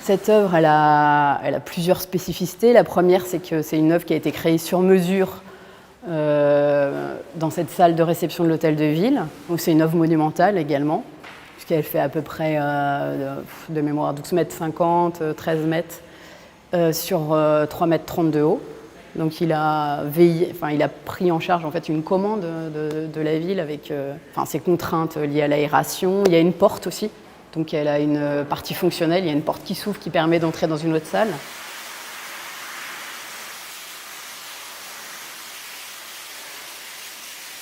Cette œuvre, elle a plusieurs spécificités. La première, c'est que c'est une œuvre qui a été créée sur mesure dans cette salle de réception de l'Hôtel de Ville. Donc c'est une œuvre monumentale également, puisqu'elle fait à peu près, de mémoire, 12,50 m, 13 mètres, sur 3,30 m de haut. Donc il a pris en charge en fait une commande de la ville avec ses contraintes liées à l'aération. Il y a une porte aussi, donc elle a une partie fonctionnelle, il y a une porte qui s'ouvre qui permet d'entrer dans une autre salle.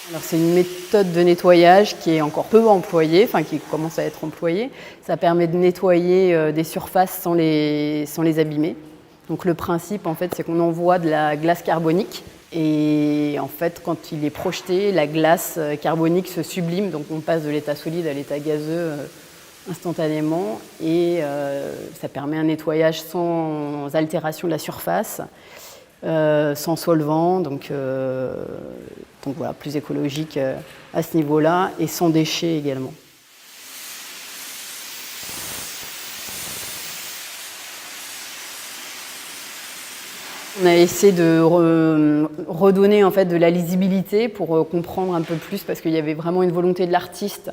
Alors c'est une méthode de nettoyage qui est encore peu employée, qui commence à être employée. Ça permet de nettoyer des surfaces sans les abîmer. Donc le principe en fait, c'est qu'on envoie de la glace carbonique et en fait quand il est projeté, la glace carbonique se sublime, donc on passe de l'état solide à l'état gazeux instantanément et ça permet un nettoyage sans altération de la surface. Sans solvant, donc voilà, plus écologique à ce niveau-là, et sans déchets également. On a essayé de redonner en fait de la lisibilité pour comprendre un peu plus, parce qu'il y avait vraiment une volonté de l'artiste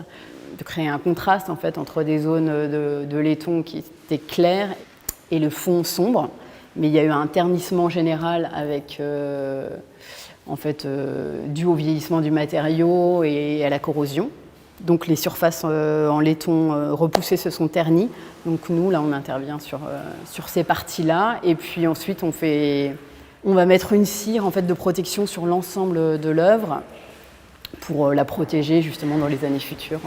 de créer un contraste en fait entre des zones de laiton qui étaient claires et le fond sombre. Mais il y a eu un ternissement général avec, dû au vieillissement du matériau et à la corrosion. Donc les surfaces en laiton repoussé se sont ternies. Donc nous, là, on intervient sur ces parties-là. Et puis ensuite, on va mettre une cire en fait, de protection sur l'ensemble de l'œuvre pour la protéger justement dans les années futures.